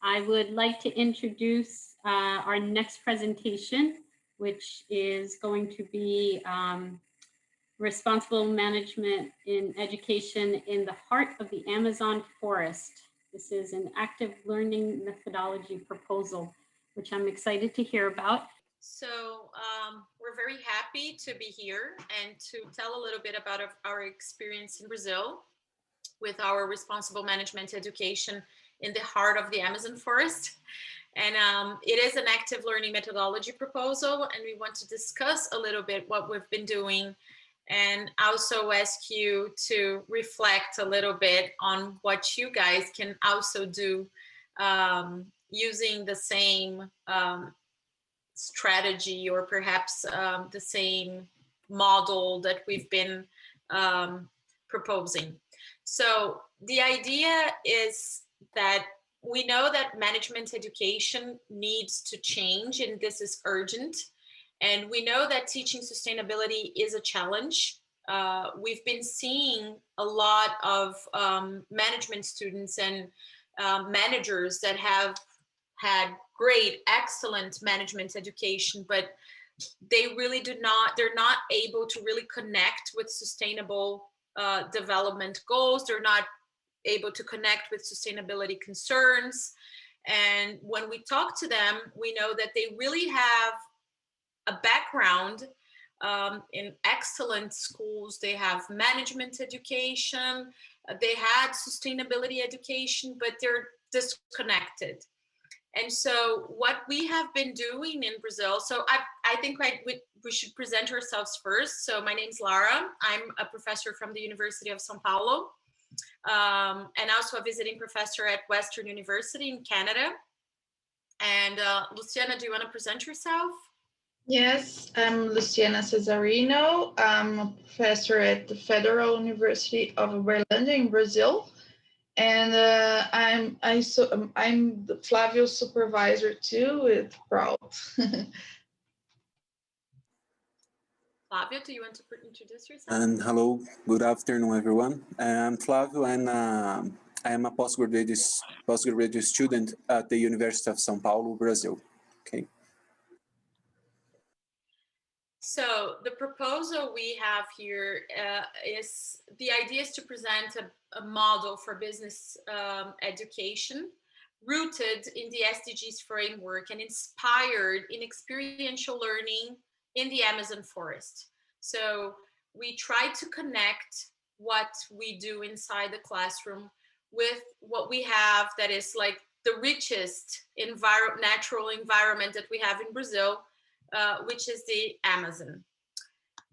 I would like to introduce our next presentation, which is going to be Responsible Management in Education in the Heart of the Amazon Forest. This is an active learning methodology proposal, which I'm excited to hear about. So we're very happy to be here and to tell a little bit about our experience in Brazil with our responsible management education in the heart of the Amazon forest. And it is an active learning methodology proposal, and we want to discuss a little bit what we've been doing and also ask you to reflect a little bit on what you guys can also do using the same strategy or perhaps the same model that we've been proposing. So the idea is that we know that management education needs to change, and this is urgent. And we know that teaching sustainability is a challenge. We've been seeing a lot of management students and managers that have had great, excellent management education, but they're not able to really connect with sustainable development goals. They're not able to connect with sustainability concerns. And when we talk to them, we know that they really have a background in excellent schools. They have management education, they had sustainability education, but they're disconnected. And so what we have been doing in Brazil, so I think we should present ourselves first. So my name's Lara. I'm a professor from the University of São Paulo, and also a visiting professor at Western University in Canada. And Luciana, do you want to present yourself? Yes, I'm Luciana Cesarino. I'm a professor at the Federal University of Uberlândia in Brazil. And I'm the Flavio supervisor too, with proud. Flavio, do you want to introduce yourself? And hello, good afternoon, everyone. I'm Flavio, and I am a postgraduate student at the University of São Paulo, Brazil. Okay. So the proposal we have here is the idea is to present a model for business education rooted in the SDGs framework and inspired in experiential learning in the Amazon forest. So we try to connect what we do inside the classroom with what we have that is like the richest natural environment that we have in Brazil, which is the Amazon.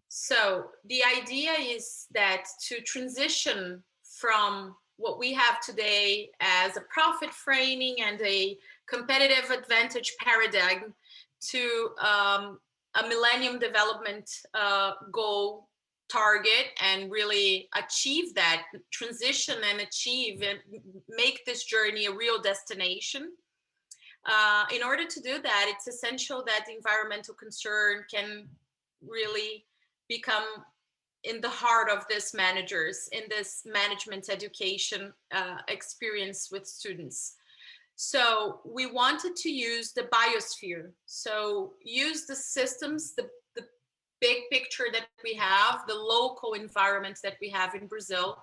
So the idea is that to transition from what we have today as a profit framing and a competitive advantage paradigm to a Millennium Development Goal target and really achieve that transition and achieve and make this journey a real destination. In order to do that, it's essential that the environmental concern can really become in the heart of this managers, in this management education experience with students. So we wanted to use the biosphere. So use the systems, the big picture that we have, the local environment that we have in Brazil,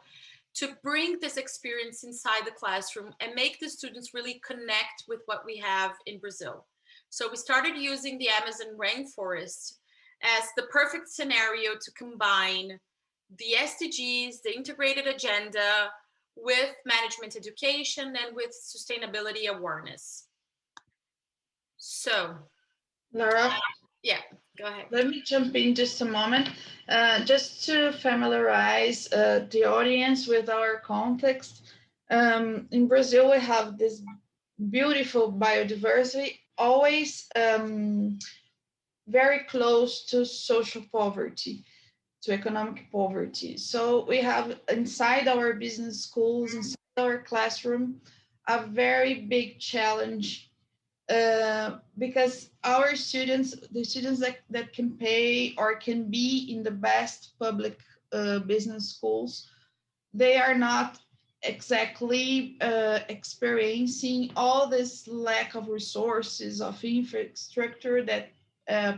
to bring this experience inside the classroom and make the students really connect with what we have in Brazil. So we started using the Amazon rainforest as the perfect scenario to combine the SDGs, the integrated agenda, with management education and with sustainability awareness. So, Lara? Yeah, go ahead. Let me jump in just a moment, just to familiarize the audience with our context. In Brazil, we have this beautiful biodiversity, always very close to social poverty, to economic poverty. So we have inside our business schools, inside our classroom, a very big challenge because our students, the students that can pay or can be in the best public business schools, they are not exactly experiencing all this lack of resources, of infrastructure that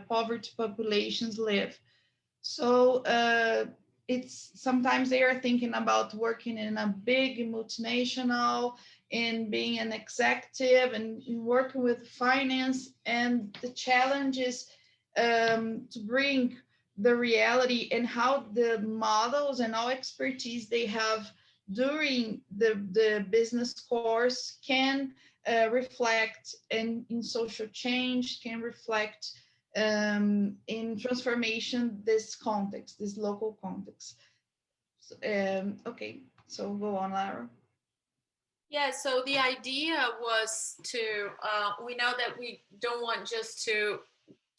poverty populations live. So it's sometimes they are thinking about working in a big multinational and being an executive and working with finance. And the challenge is to bring the reality and how the models and all expertise they have during the business course can reflect in social change, can reflect in transformation this context, this local context. Okay, so go on, Lara. Yeah, so the idea was to, we know that we don't want just to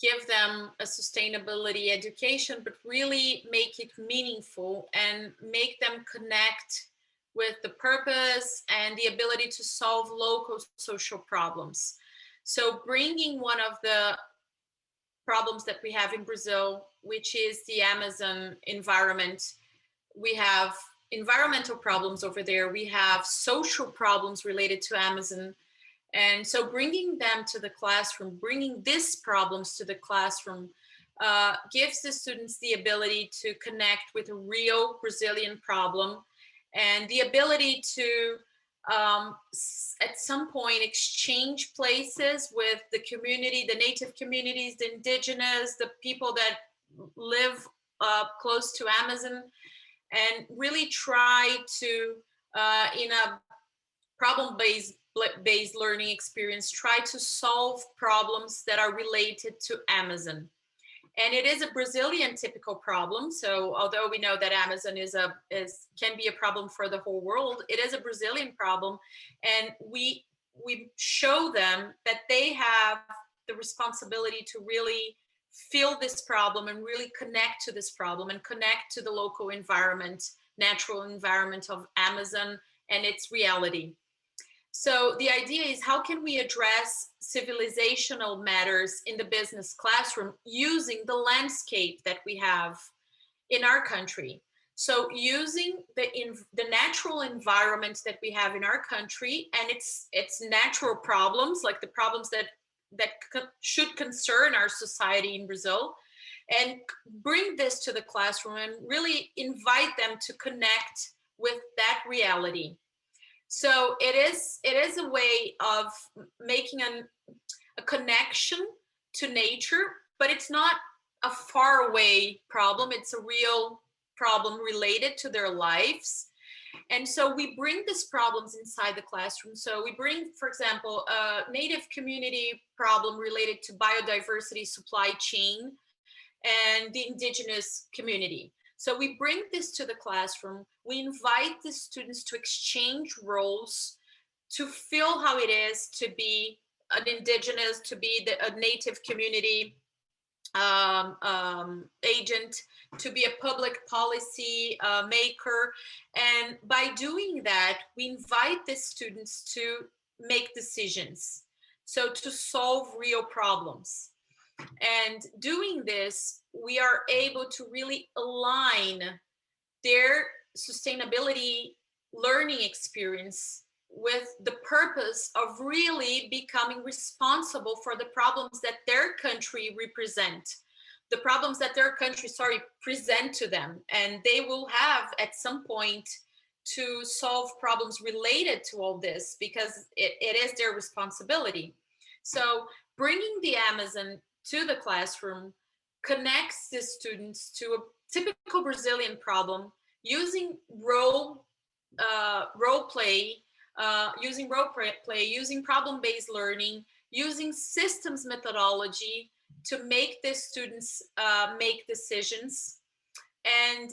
give them a sustainability education, but really make it meaningful and make them connect with the purpose and the ability to solve local social problems. So bringing one of the problems that we have in Brazil, which is the Amazon environment, we have environmental problems over there, we have social problems related to Amazon. And so bringing them to the classroom, bringing these problems to the classroom gives the students the ability to connect with a real Brazilian problem and the ability to, at some point, exchange places with the community, the native communities, the indigenous, the people that live close to Amazon, and really try to, in a problem-based learning experience, try to solve problems that are related to Amazon. And it is a Brazilian typical problem. So although we know that Amazon can be a problem for the whole world, it is a Brazilian problem. And we show them that they have the responsibility to really feel this problem and really connect to this problem and connect to the local environment, natural environment of Amazon and its reality. So the idea is, how can we address civilizational matters in the business classroom using the landscape that we have in our country? So using the natural environment that we have in our country and its natural problems, like the problems that should concern our society in Brazil, and bring this to the classroom and really invite them to connect with that reality. So it is a way of making a connection to nature, but it's not a far away problem. It's a real problem related to their lives. And so we bring these problems inside the classroom. So we bring, for example, a native community problem related to biodiversity supply chain and the indigenous community. So we bring this to the classroom. We invite the students to exchange roles, to feel how it is to be an indigenous, to be a native community agent, to be a public policy maker. And by doing that, we invite the students to make decisions, so to solve real problems. And doing this, we are able to really align their sustainability learning experience with the purpose of really becoming responsible for the problems that their country represent, the problems that their country, present to them. And they will have at some point to solve problems related to all this, because it is their responsibility. So bringing the Amazon to the classroom connects the students to a typical Brazilian problem using role play, using problem-based learning, using systems methodology to make the students make decisions, and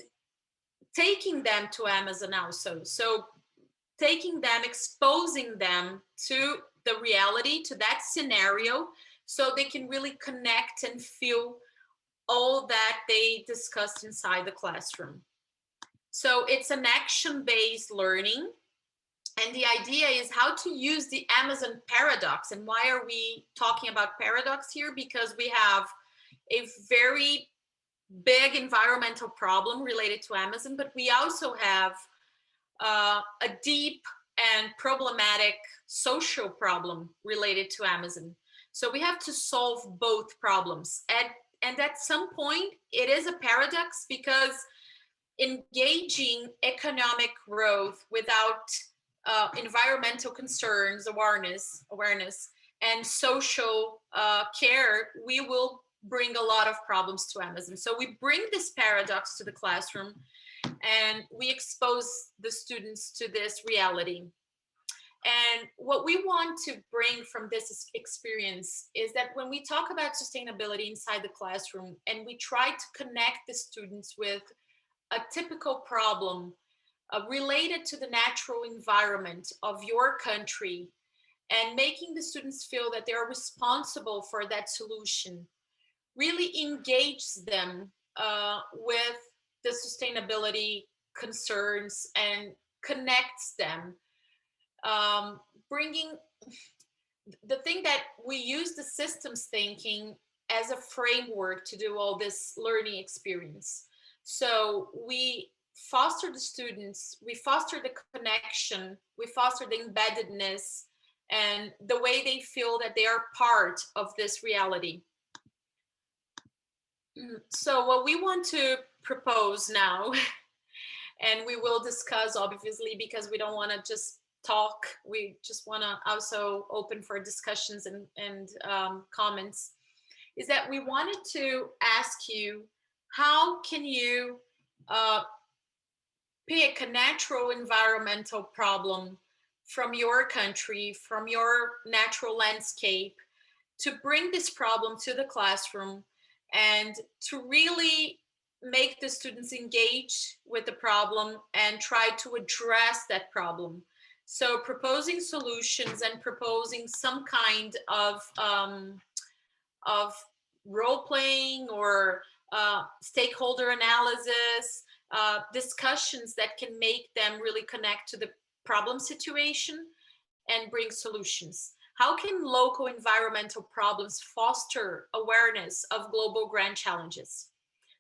taking them to Amazon also. So taking them, exposing them to the reality, to that scenario, so they can really connect and feel all that they discussed inside the classroom. So it's an action-based learning. And the idea is how to use the Amazon paradox. And why are we talking about paradox here? Because we have a very big environmental problem related to Amazon, but we also have a deep and problematic social problem related to Amazon. So we have to solve both problems. And at some point, it is a paradox because engaging economic growth without environmental concerns, awareness, and social care, we will bring a lot of problems to Amazon. So we bring this paradox to the classroom and we expose the students to this reality. And what we want to bring from this experience is that when we talk about sustainability inside the classroom and we try to connect the students with a typical problem related to the natural environment of your country and making the students feel that they are responsible for that solution, really engage them with the sustainability concerns and connects them. Bringing the thing that we use the systems thinking as a framework to do all this learning experience. So we foster the students, we foster the connection, we foster the embeddedness and the way they feel that they are part of this reality. So what we want to propose now, and we will discuss obviously because we don't want to just talk, we just want to also open for discussions and comments, is that we wanted to ask you, how can you pick a natural environmental problem from your country, from your natural landscape, to bring this problem to the classroom and to really make the students engage with the problem and try to address that problem. So proposing solutions and proposing some kind of role playing or stakeholder analysis, discussions that can make them really connect to the problem situation and bring solutions. How can local environmental problems foster awareness of global grand challenges?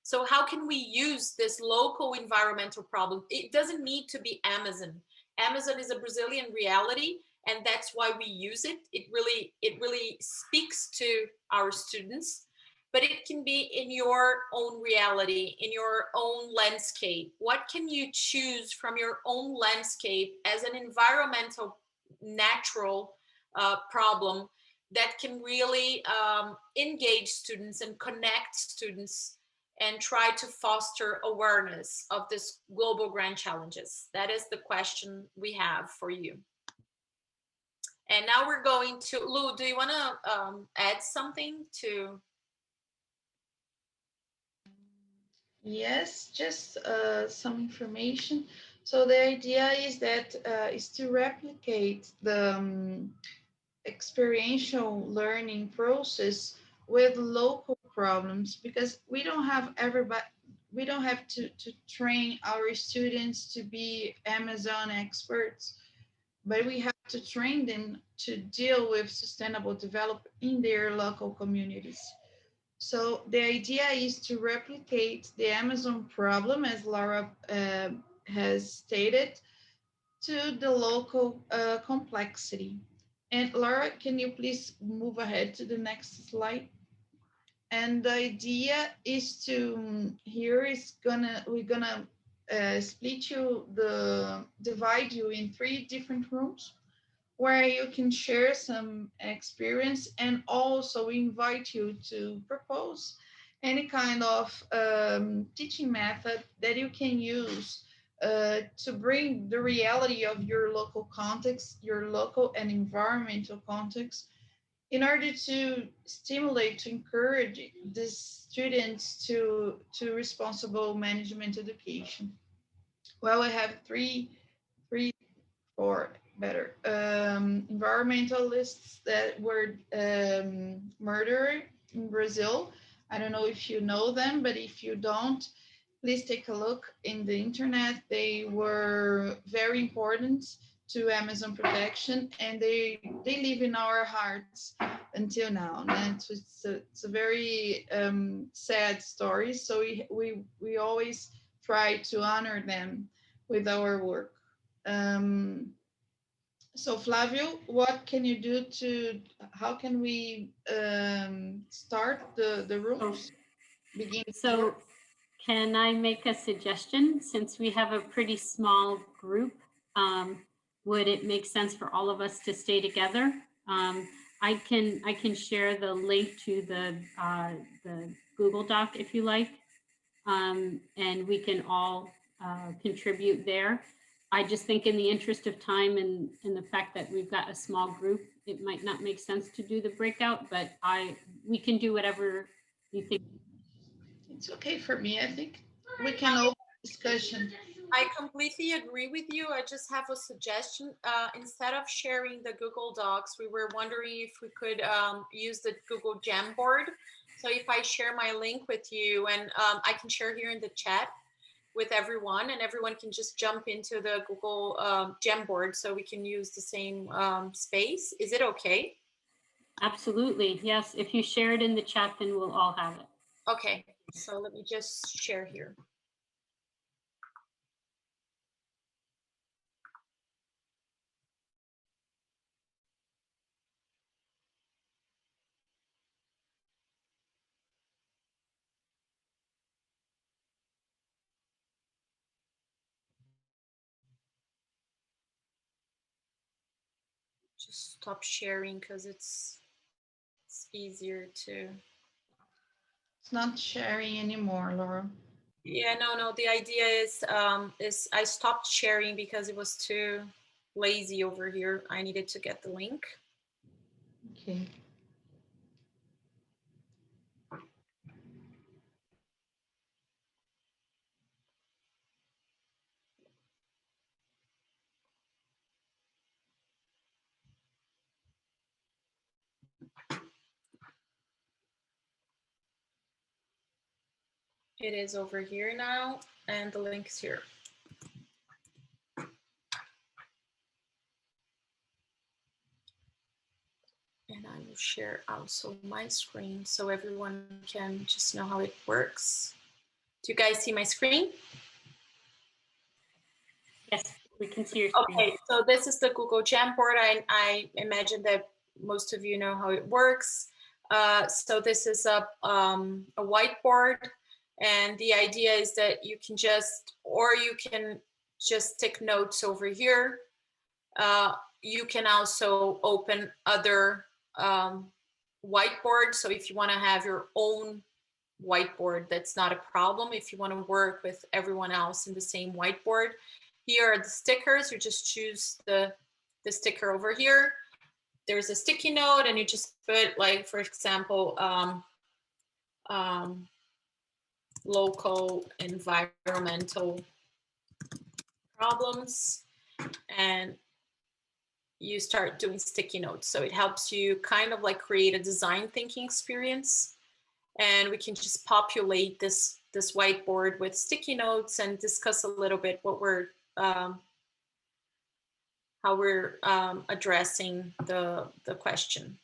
So how can we use this local environmental problem? It doesn't need to be Amazon. Amazon is a Brazilian reality, and that's why we use it. It really speaks to our students, but it can be in your own reality, in your own landscape. What can you choose from your own landscape as an environmental, natural problem that can really engage students and connect students and try to foster awareness of this global grand challenges? That is the question we have for you. And now we're going to, Lu, do you want to add something to? Yes, just some information. So the idea is that is to replicate the experiential learning process with local problems, because we don't have everybody, we don't have to train our students to be Amazon experts, but we have to train them to deal with sustainable development in their local communities. So the idea is to replicate the Amazon problem, as Laura has stated, to the local complexity. And Laura, can you please move ahead to the next slide? And the idea is to, we're gonna divide you in 3 different rooms where you can share some experience, and also invite you to propose any kind of teaching method that you can use to bring the reality of your local context, your local and environmental context, in order to stimulate, to encourage the students to responsible management education. Well, we have three, four, better, environmentalists that were murdered in Brazil. I don't know if you know them, but if you don't, please take a look in the internet. They were very important to Amazon protection, and they live in our hearts until now. And it's a very sad story. So we always try to honor them with our work. So Flavio, what can you do how can we start the rooms? Begin. So can I make a suggestion? Since we have a pretty small group, would it make sense for all of us to stay together? I can share the link to the Google Doc if you like, and we can all contribute there. I just think in the interest of time and the fact that we've got a small group, it might not make sense to do the breakout, but we can do whatever you think. It's okay for me. I think we can open discussion. I completely agree with you. I just have a suggestion. Instead of sharing the Google Docs, we were wondering if we could use the Google Jamboard. So if I share my link with you, and I can share here in the chat with everyone, and everyone can just jump into the Google Jamboard so we can use the same space. Is it okay? Absolutely. Yes. If you share it in the chat, then we'll all have it. Okay. So let me just share here. Just stop sharing because it's easier to. It's not sharing anymore, Laura. Yeah, no. The idea is I stopped sharing because it was too lazy over here. I needed to get the link. Okay. It is over here now, and the link is here. And I will share also my screen so everyone can just know how it works. Do you guys see my screen? Yes, we can see your screen. Okay, so this is the Google Jamboard. I imagine that most of you know how it works. So this is a whiteboard, and the idea is that you can just take notes over here. You can also open other whiteboards. So if you want to have your own whiteboard, that's not a problem. If you want to work with everyone else in the same whiteboard, here are the stickers. You just choose the sticker over here. There's a sticky note, and you just put, like, for example, local environmental problems, and you start doing sticky notes. So it helps you kind of like create a design thinking experience. And we can just populate this whiteboard with sticky notes and discuss a little bit what we're how we're addressing the question.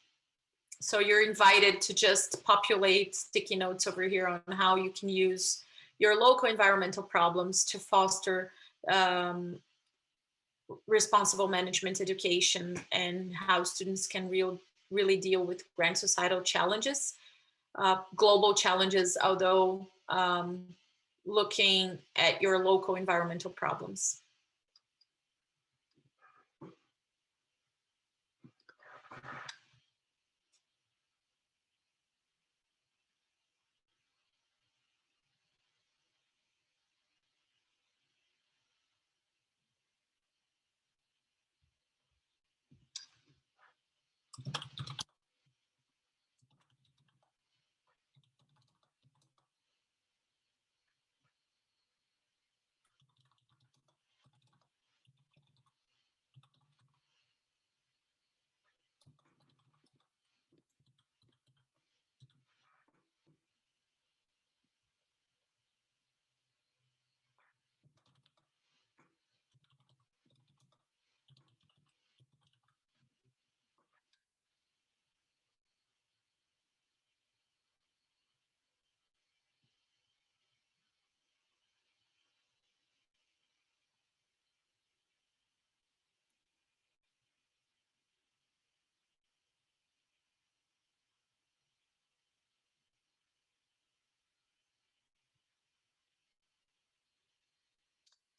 So you're invited to just populate sticky notes over here on how you can use your local environmental problems to foster responsible management education, and how students can really deal with grand societal challenges, global challenges, although looking at your local environmental problems.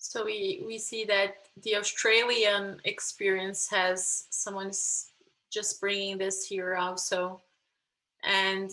So we see that the Australian experience has someone's just bringing this here also. And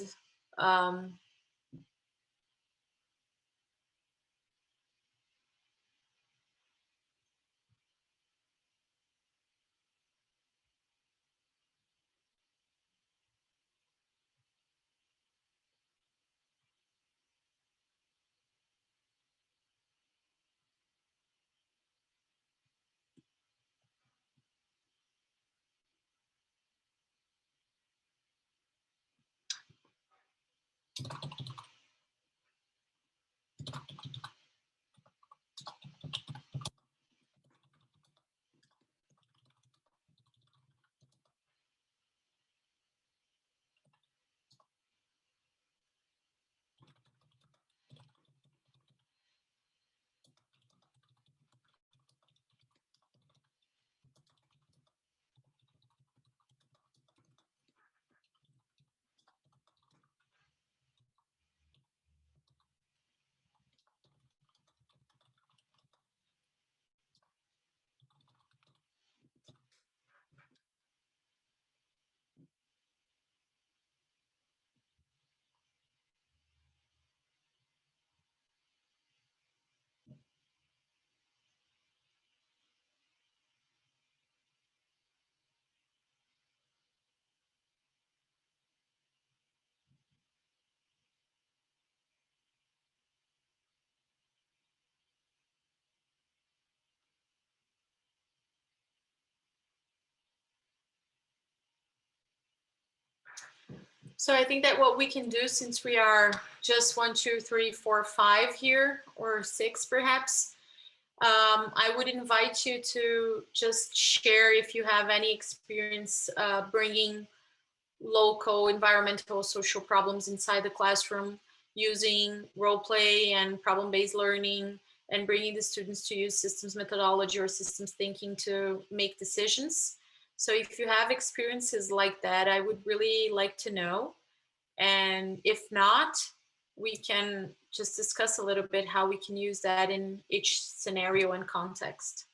so I think that what we can do, since we are just 1, 2, 3, 4, 5 here, or 6 perhaps, I would invite you to just share if you have any experience bringing local environmental social problems inside the classroom using role play and problem-based learning, and bringing the students to use systems methodology or systems thinking to make decisions. So if you have experiences like that, I would really like to know. And if not, we can just discuss a little bit how we can use that in each scenario and context.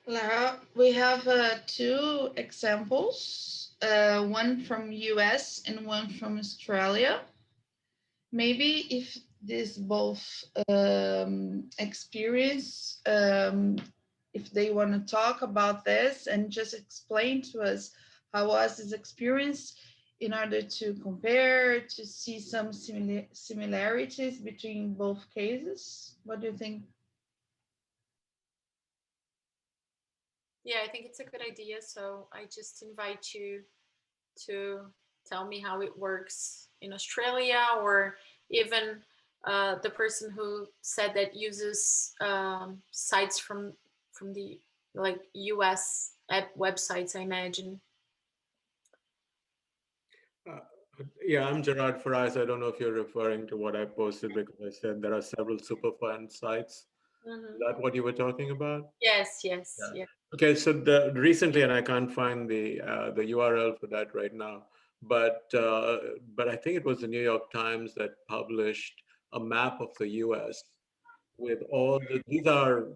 Lara, we have two examples, one from US and one from Australia. Maybe if this both experience, if they want to talk about this and just explain to us how was this experience in order to compare, to see some similarities between both cases. What do you think? Yeah, I think it's a good idea. So I just invite you to tell me how it works in Australia, or even the person who said that uses sites from the like US app websites, I imagine. Yeah, I'm Gerard Farais. I don't know if you're referring to what I posted, because I said there are several Superfund sites. Is that what you were talking about? Yes, yes, Yeah. yeah. Okay, so recently, and I can't find the URL for that right now, but I think it was the New York Times that published a map of the U.S. with these are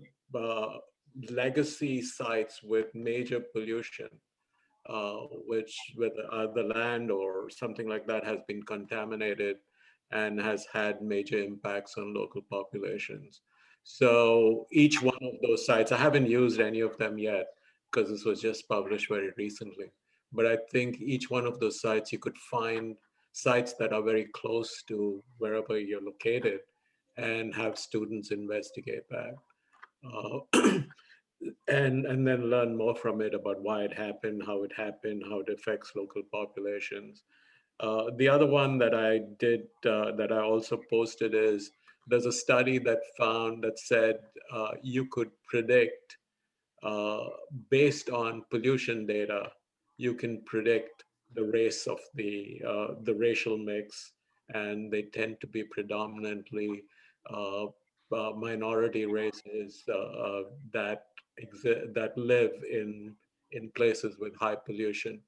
legacy sites with major pollution, which whether the land or something like that has been contaminated and has had major impacts on local populations. So each one of those sites, I haven't used any of them yet because this was just published very recently. But I think each one of those sites, you could find sites that are very close to wherever you're located and have students investigate that. And then learn more from it about why it happened, how it affects local populations. The other one that I did, that I also posted, is there's a study that said you could predict, uh, based on pollution data, you can predict the race of the racial mix, and they tend to be predominantly uh, minority races that live in places with high pollution.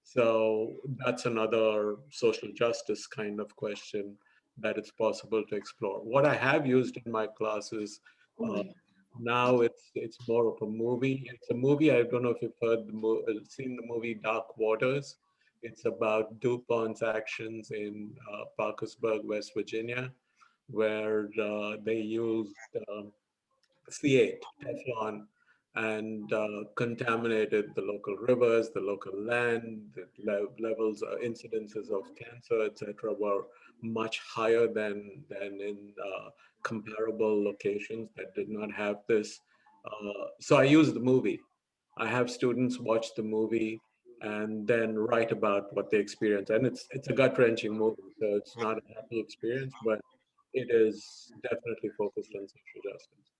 So that's another social justice kind of question that it's possible to explore. What I have used in my classes now, it's more of a movie. It's a movie. I don't know if you've seen the movie Dark Waters. It's about DuPont's actions in Parkersburg, West Virginia, where they used C8, Teflon, and contaminated the local rivers, the local land, the levels, incidences of cancer, etc., were much higher than in comparable locations that did not have this. So I use the movie. I have students watch the movie and then write about what they experience, and it's a gut wrenching movie, so it's not a happy experience, but it is definitely focused on social justice.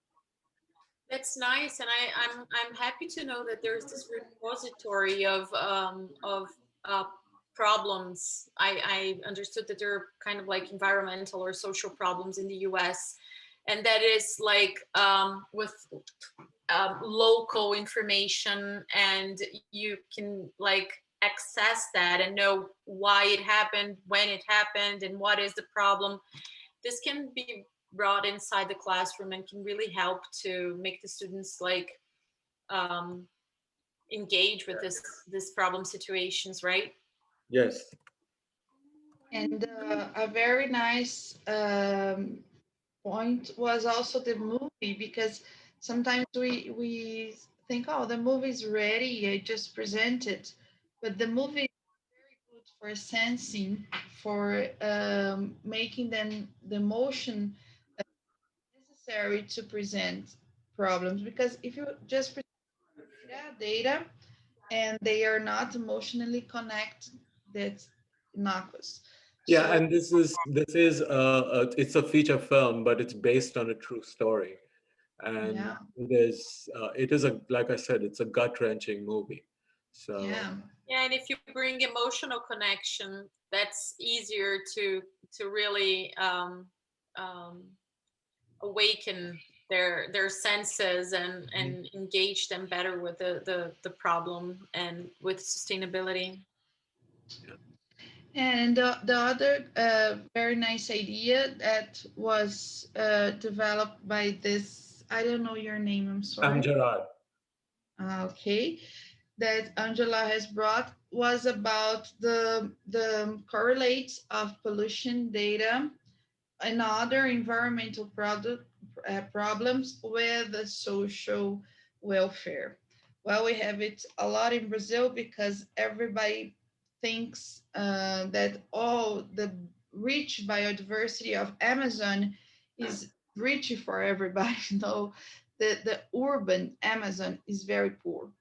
That's nice, and I'm happy to know that there's this repository of uh, problems. I understood that there are kind of like environmental or social problems in the U.S., and that is like with local information, and you can like access that and know why it happened, when it happened, and what is the problem. This can be brought inside the classroom and can really help to make the students like engage with this problem situations, right? Yes. And a very nice point was also the movie, because sometimes we think, oh, the movie's ready, I just present it, but the movie is very good for sensing, for making them the emotion necessary to present problems. Because if you just present data and they are not emotionally connected, that's innocuous. Yeah, So and it's a feature film, but it's based on a true story, and yeah, it is a, like I said, it's a gut wrenching movie. So yeah. Yeah, and if you bring emotional connection, that's easier to really awaken their senses and engage them better with the problem and with sustainability. And the other very nice idea that was developed by this, I don't know your name, I'm I'm sorry. Gerard. Okay, that Angela has brought was about the correlates of pollution data and other environmental problems with the social welfare. Well, we have it a lot in Brazil because everybody thinks that all the rich biodiversity of Amazon is rich for everybody. No, the urban Amazon is very poor.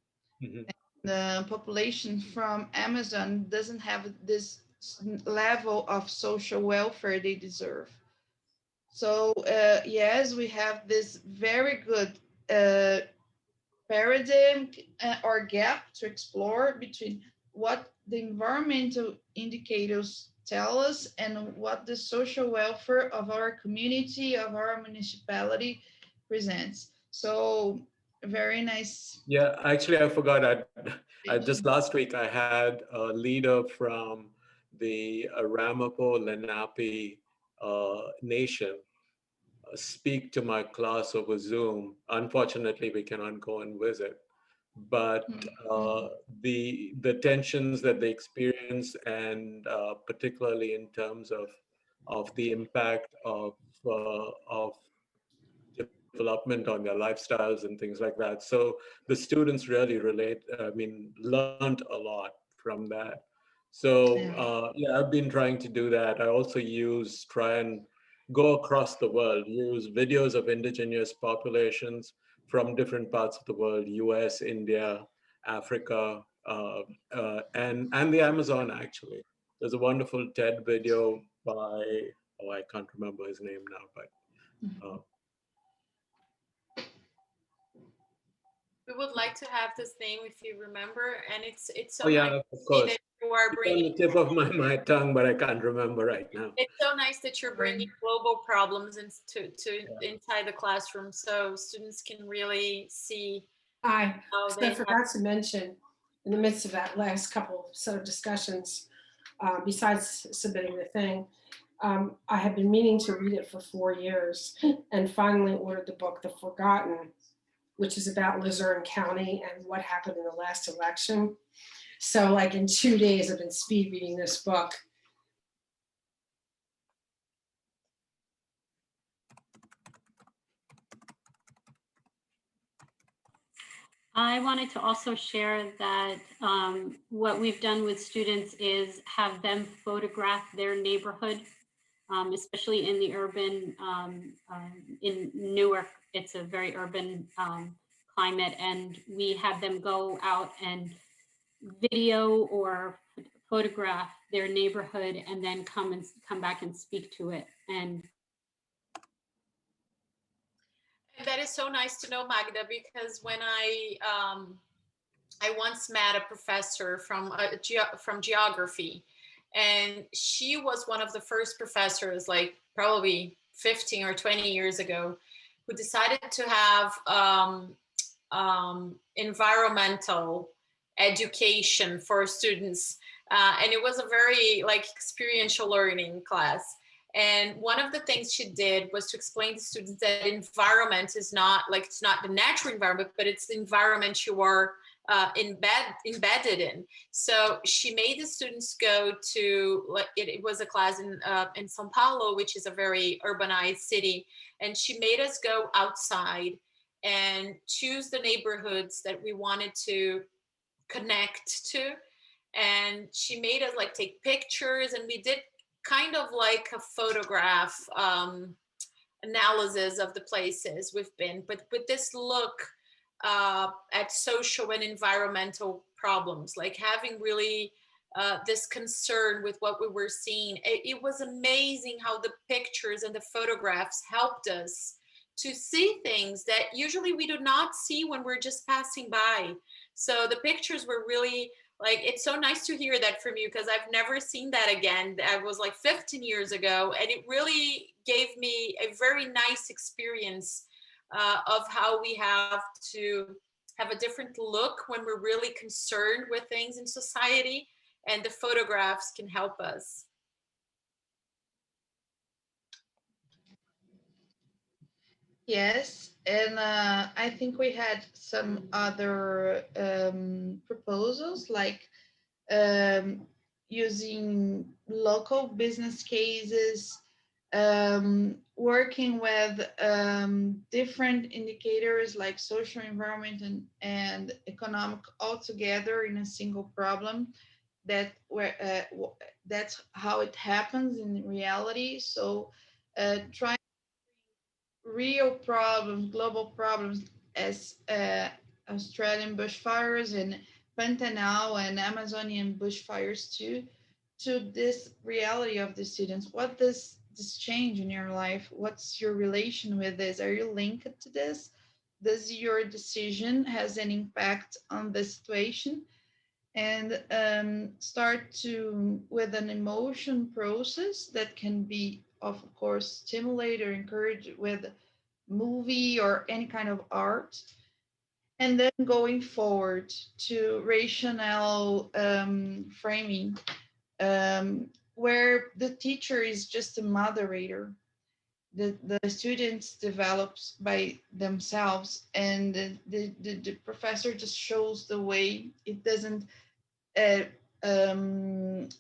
Mhm. The population from Amazon doesn't have this level of social welfare they deserve. So yes, we have this very good paradigm or gap to explore between what the environmental indicators tell us and what the social welfare of our community, of our municipality presents. So very nice Yeah, actually, I forgot. I page. just last week I had a leader from the Ramapo Lenape nation speak to my class over Zoom. Unfortunately, we cannot go and visit, but Mhm. the tensions that they experience, and particularly in terms of the impact of development on their lifestyles and things like that. So the students really learned a lot from that. So Yeah. yeah, I've been trying to do that. I also try and go across the world, use videos of indigenous populations from different parts of the world, US, India, Africa, and the Amazon actually. There's a wonderful TED video by, oh, I can't remember his name now, but uh, We would like to have this name if you remember, and it's oh so nice yeah, to of see course. that you are It's on bringing. the tip of my tongue, but I can't remember right now. It's so nice that you're bringing Sorry. global problems to Yeah. inside the classroom, so students can really see Hi. how So they I have. forgot to mention, in the midst of that last couple set of discussions, besides submitting the thing, I had been meaning to read it for 4 years and finally ordered the book, The Forgotten, which is about Luzerne County and what happened in the last election. So like in 2 days, I've been speed reading this book. I wanted to also share that what we've done with students is have them photograph their neighborhood, especially in the urban, in Newark, it's a very urban climate, and we have them go out and video or photograph their neighborhood and then come back and speak to it. And that is so nice to know, Magda, because when I once met a professor from geography, and she was one of the first professors, like probably 15 or 20 years ago, who decided to have environmental education for students, and it was a very like experiential learning class. And one of the things she did was to explain to students that environment is not like, it's not the natural environment, but it's the environment you are embedded in. So she made the students go to, like, it was a class in São Paulo, which is a very urbanized city. And she made us go outside and choose the neighborhoods that we wanted to connect to. And she made us like take pictures, and we did kind of like a photograph analysis of the places we've been, but with this look at social and environmental problems, like having really this concern with what we were seeing. It was amazing how the pictures and the photographs helped us to see things that usually we do not see when we're just passing by. So the pictures were really like, it's so nice to hear that from you, because I've never seen that again. That was like 15 years ago, and it really gave me a very nice experience of how we have to have a different look when we're really concerned with things in society, and the photographs can help us. Yes, and I think we had some other proposals, like using local business cases, working with different indicators like social, environment, and economic all together in a single problem. That's how it happens in reality. So trying real problems, global problems, as Australian bushfires and Pantanal and Amazonian bushfires too, to this reality of the students. What does this change in your life? What's your relation with this? Are you linked to this? Does your decision has an impact on the situation? And start to with an emotion process that can be of course stimulate or encourage with movie or any kind of art, and then going forward to rational framing, where the teacher is just a moderator. The students develops by themselves, and the professor just shows the way. It doesn't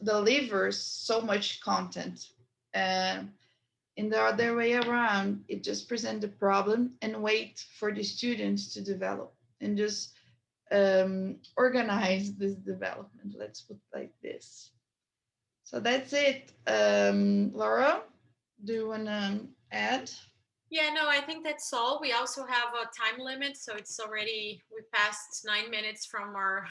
delivers so much content. In the other way around, it just present the problem and wait for the students to develop and just organize this development. Let's put like this. So that's it. Laura, do you want to add? Yeah, no, I think that's all. We also have a time limit, so it's already, we passed 9 minutes from our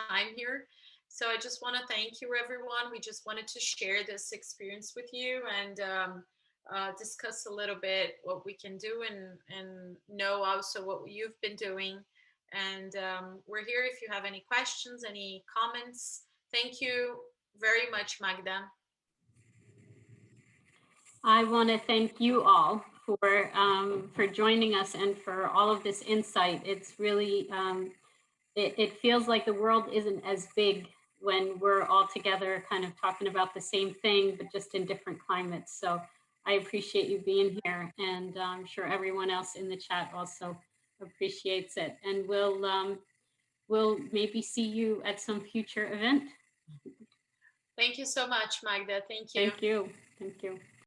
time here. So I just want to thank you, everyone. We just wanted to share this experience with you and discuss a little bit what we can do, and know also what you've been doing. And we're here if you have any questions, any comments. Thank you very much, Magda. I want to thank you all for joining us and for all of this insight. It's really it feels like the world isn't as big when we're all together kind of talking about the same thing, but just in different climates. So I appreciate you being here, and I'm sure everyone else in the chat also appreciates it. And we'll maybe see you at some future event. Thank you so much, Magda. Thank you. Thank you. Thank you.